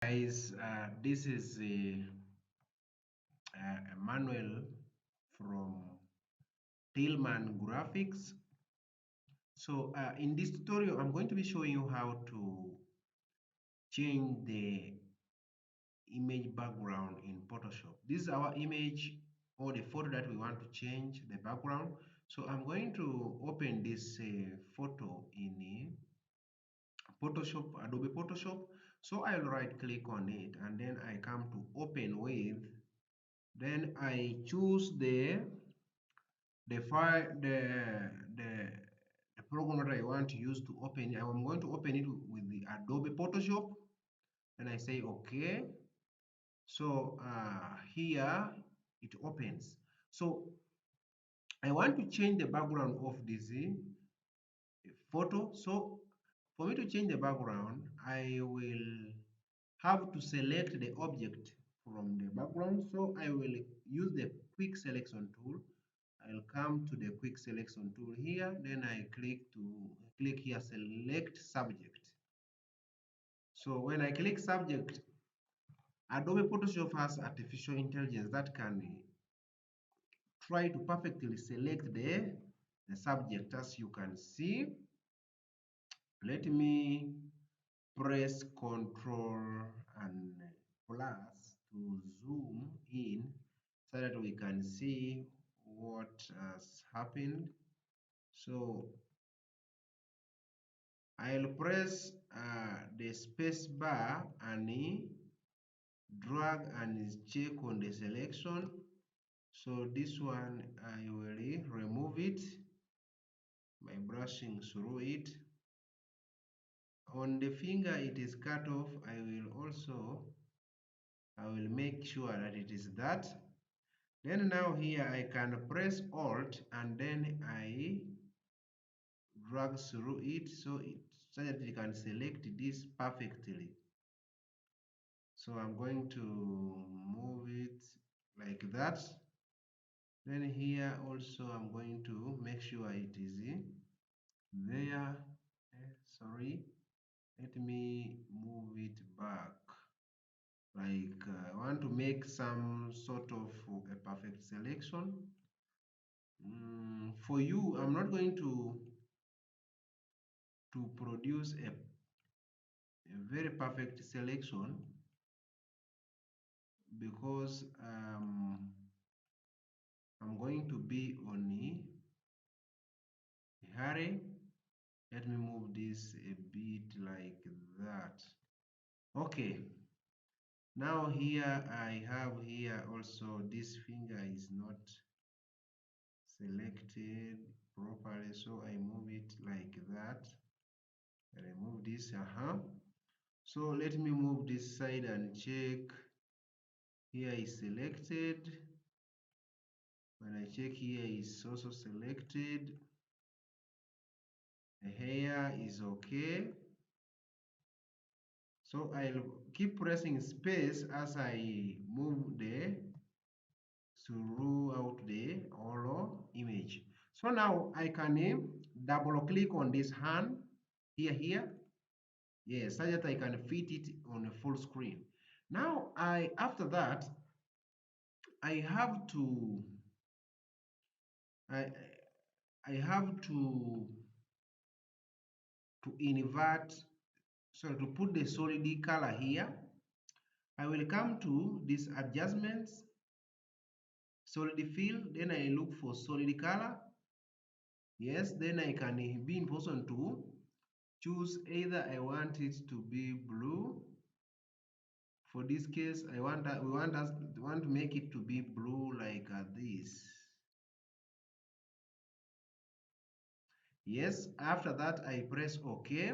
Guys, this is Emmanuel from Tillman Graphics. So in this tutorial, I'm going to be showing you how to change the image background in Photoshop. This is our image or the photo that we want to change the background. So I'm going to open this photo in Photoshop, Adobe Photoshop. So I'll right click on it and then I come to open with. Then I choose the file the program that I want to use to open it. I'm going to open it with the Adobe Photoshop. And I say okay. So here it opens. So I want to change the background of this photo. So for me to change the background, I will have to select the object from the background. So I will use the quick selection tool. I'll come to the quick selection tool here. Then I click here, select subject. So when I click subject, Adobe Photoshop has artificial intelligence that can try to perfectly select the subject. As you can see, let me press Ctrl and plus to zoom in so that we can see what has happened. So I'll press the space bar and drag and check on the selection. So this one I will remove it by brushing through it. On the finger it is cut off. I will make sure that it is that. Then now here I can press Alt and then I drag through it so that you can select this perfectly. So I'm going to move it like that. Then here also I'm going to make sure it is there. Sorry, let me move it back. Like I want to make some sort of a perfect selection. For you, I'm not going to produce a very perfect selection because I'm going to be on a hurry. Let me move this a bit like that. Okay. Now here I have here also this finger is not selected properly, so I move it like that. I remove this. So let me move this side and check. Here is selected. When I check here is also selected. The hair is okay. So I'll keep pressing space as I move throughout the whole image. So now I can double click on this hand here. Yes, so that I can fit it on a full screen. Now after that I have to I I have to invert, so to put the solid color here. I will come to this adjustments, solid fill, then I look for solid color. Yes, then I can be in position to choose either I want it to be blue. For this case, we want to make it to be blue like this. Yes, after that I press OK.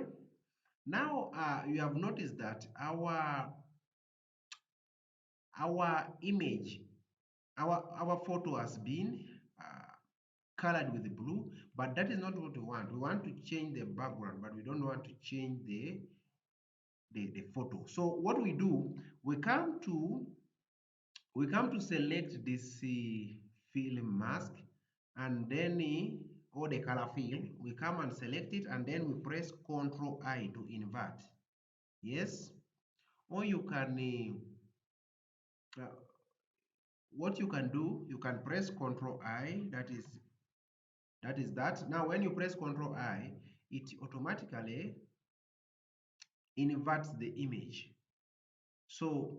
Now you have noticed that our image, our photo has been colored with blue, but that is not what we want. We want to change the background, but we don't want to change the photo. So what we do, we come to select this fill mask, and then or the color fill, we come and select it, and then we press Ctrl I to invert. Yes. or you can what you can do, you can press Ctrl I, that. Now when you press Ctrl I, it automatically inverts the image. So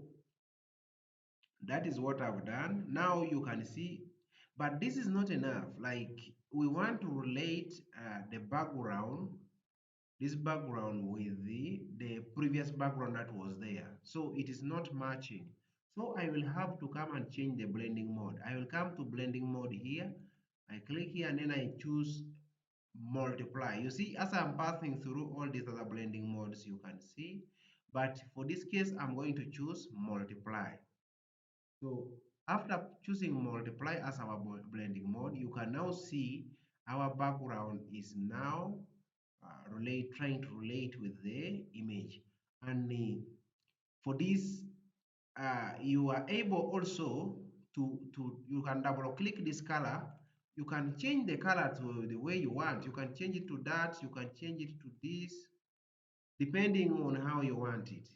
that is what I've done. Now you can see, but this is not enough. Like we want to relate the background, this background with the previous background that was there. So it is not matching. So I will have to come and change the blending mode. I will come to blending mode here. I click here and then I choose multiply. You see, as I'm passing through all these other blending modes, you can see. But for this case, I'm going to choose multiply. So after choosing multiply as our blending mode, you can now see our background is now trying to relate with the image. And for this, you are able also you can double click this color. You can change the color to the way you want. You can change it to that, you can change it to this, depending on how you want it.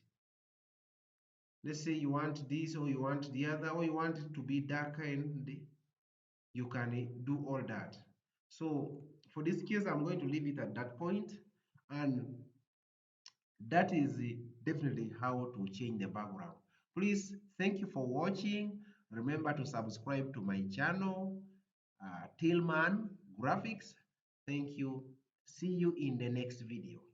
Let's say you want this, or you want the other, or you want it to be darker, and you can do all that. So for this case, I'm going to leave it at that point, and that is definitely how to change the background. Please, thank you for watching. Remember to subscribe to my channel, Tillman Graphics. Thank you. See you in the next video.